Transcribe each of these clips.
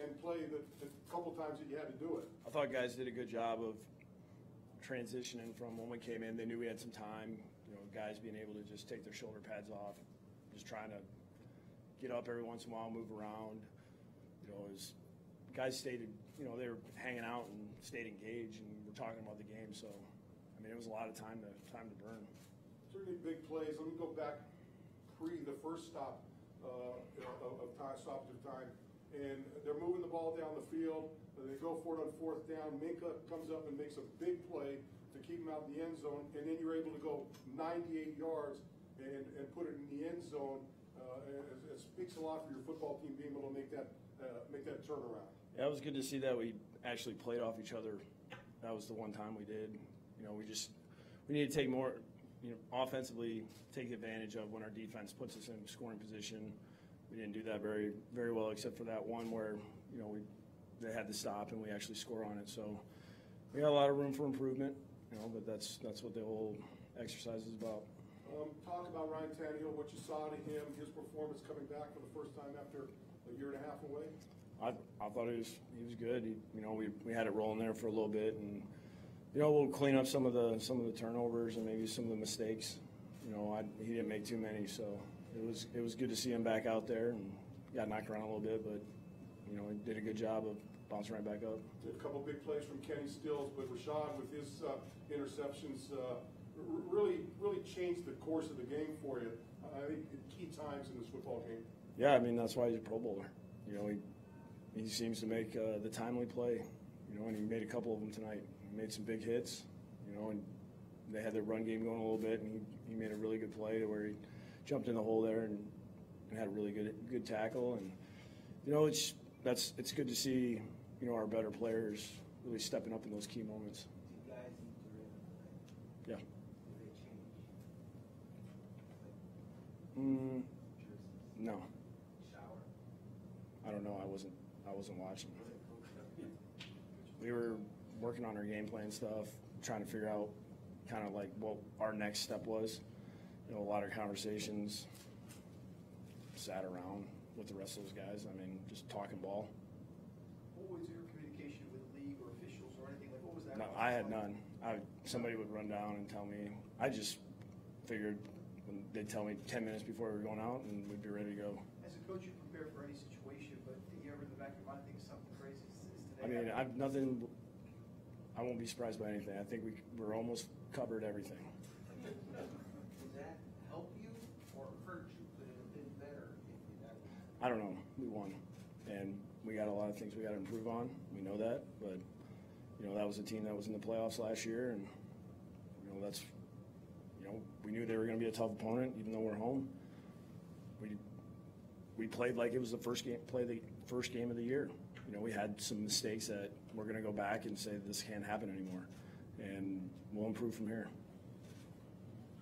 and play the couple times that you had to do it. I thought guys did a good job of transitioning from when we came in. They knew we had some time. Guys being able to just take their shoulder pads off, just trying to get up every once in a while, move around. Guys stayed, they were hanging out and stayed engaged, and we're talking about the game. So, it was a lot of time to burn. Certainly big plays. Let me go back the first stop stoppage of time, and they're moving the ball down the field. They go for it on fourth down. Minka comes up and makes a big play to keep him out in the end zone, and then you're able to go 98 yards and put it in the end zone. It speaks a lot for your football team being able to make that turnaround. Yeah, it was good to see that we actually played off each other. That was the one time we did. We need to take more, offensively take advantage of when our defense puts us in scoring position. We didn't do that very, very well, except for that one where, they had to stop and we actually score on it. So we got a lot of room for improvement, but that's what the whole exercise is about. Talk about Ryan Tannehill, what you saw to him, his performance coming back for the first time after a year and a half away. I thought he was good. We had it rolling there for a little bit, and we'll clean up some of the turnovers and maybe some of the mistakes. He didn't make too many, so it was good to see him back out there, and got knocked around a little bit, but he did a good job of bouncing right back up. Did a couple big plays from Kenny Stills, but Rashad with his interceptions really changed the course of the game for you. I think key times in this football game. Yeah, that's why he's a Pro Bowler. He seems to make the timely play. And he made a couple of them tonight. He made some big hits. And they had their run game going a little bit, and he made a really good play to where he jumped in the hole there and had a really good tackle. And it's good to see our better players really stepping up in those key moments. Do guys need to rhythm? Yeah. Do they change? No. Shower? I don't know. I wasn't watching. We were working on our game plan stuff, trying to figure out kind of like what our next step was. A lot of conversations, sat around with the rest of those guys. Just talking ball. What was your communication with league or officials or anything like? What was that? No, I had none. Somebody would run down and tell me. I just figured they'd tell me 10 minutes before we were going out, and we'd be ready to go. As a coach, you prepare for any situation, but do you ever in the back of your mind think something crazy is today? I've nothing. I won't be surprised by anything. I think we're almost covered everything. Does that help you or hurt you? Could it have been better if you had? I don't know. We won, and we got a lot of things we got to improve on. We know that, but that was a team that was in the playoffs last year, and that's we knew they were going to be a tough opponent, even though we're home. We played like it was the first game of the year. We had some mistakes that we're going to go back and say this can't happen anymore, and we'll improve from here.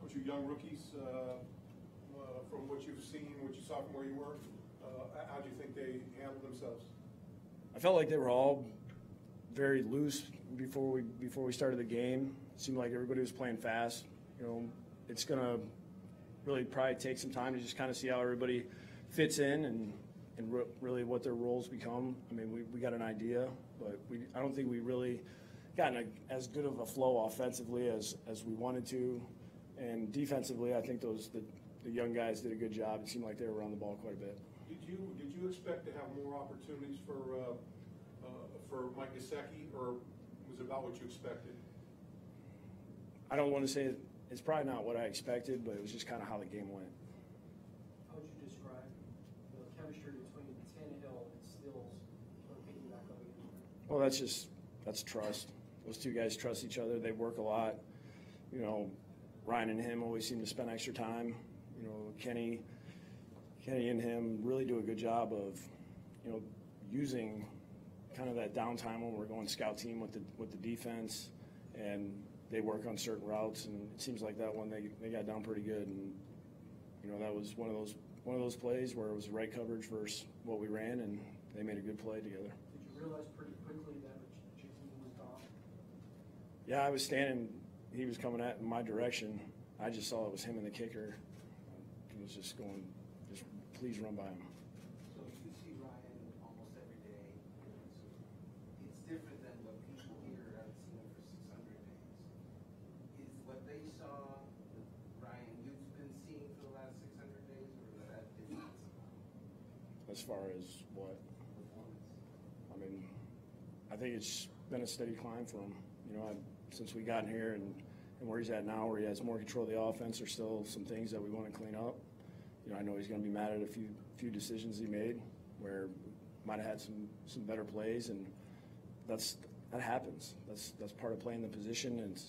Coach, your young rookies, from what you've seen, what you saw from where you were, how do you think they handled themselves? I felt like they were all very loose before we started the game. It seemed like everybody was playing fast. It's going to really probably take some time to just kind of see how everybody fits in and really what their roles become. We got an idea, but I don't think we really gotten as good of a flow offensively as we wanted to. And defensively, I think the young guys did a good job. It seemed like they were around the ball quite a bit. Did you expect to have more opportunities for Mike Gesicki, or was it about what you expected? I don't want to say it's probably not what I expected, but it was just kind of how the game went. How would you describe the chemistry between Tannehill and Stills when picking back up again? Well, that's trust. Those two guys trust each other. They work a lot. Ryan and him always seem to spend extra time. Kenny and him really do a good job of, using kind of that downtime when we're going scout team with the defense, and they work on certain routes, and it seems like that one they got down pretty good, and that was one of those plays where it was the right coverage versus what we ran, and they made a good play together. Did you realize pretty quickly that JT was gone? Yeah, I was standing. He was coming in my direction. I just saw it was him and the kicker. He was just going, please run by him. So you see Ryan almost every day. As far as what? I mean, I think it's been a steady climb for him. You know, since we got in here and where he's at now, where he has more control of the offense, there's still some things that we want to clean up. You know, I know he's going to be mad at a few decisions he made where might have had some better plays, and that happens. That's part of playing the position. And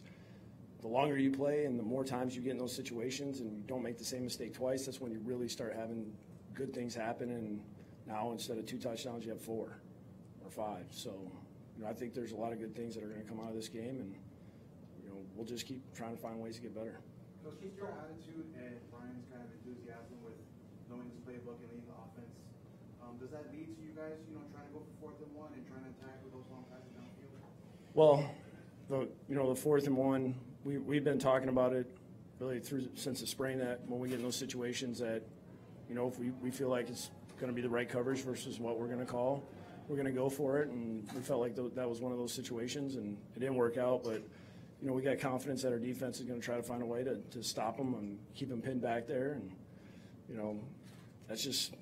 the longer you play and the more times you get in those situations and you don't make the same mistake twice, that's when you really start having good things happen. And now instead of 2 touchdowns, you have 4 or 5. So, you know, I think there's a lot of good things that are going to come out of this game, and you know, we'll just keep trying to find ways to get better. So keep your attitude and Brian's kind of enthusiasm with knowing this playbook and leading the offense. Does that lead to you guys, you know, trying to go for 4th and 1 and trying to attack with those long passes downfield? Well, the 4th and 1, we've been talking about it really since the spring, that when we get in those situations that, you know, if we feel like it's going to be the right coverage versus what we're going to call, we're going to go for it. And we felt like that was one of those situations, and it didn't work out. But, you know, we got confidence that our defense is going to try to find a way to stop them and keep them pinned back there. And, you know, that's just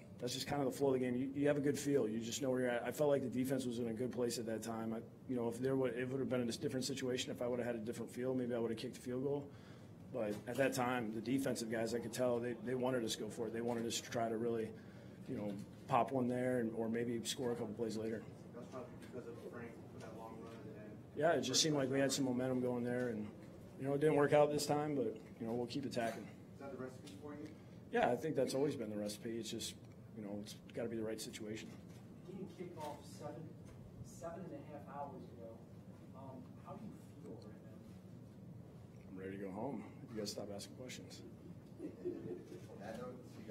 kind of the flow of the game. You have a good feel. You just know where you're at. I felt like the defense was in a good place at that time. You know, it would have been a different situation. If I would have had a different feel, maybe I would have kicked the field goal. But at that time, the defensive guys, I could tell they wanted us to go for it. They wanted us to try to really, you know, pop one there or maybe score a couple plays later. That's probably because of Frank for that long run. And Yeah, it just seemed like we had some momentum going there, and you know, it didn't work out this time, but you know, we'll keep attacking. Is that the recipe for you? Yeah, I think that's always been the recipe. It's just, you know, it's got to be the right situation. Getting kicked off 7.5 hours ago. How do you feel right now? I'm ready to go home. You guys stop asking questions. I don't see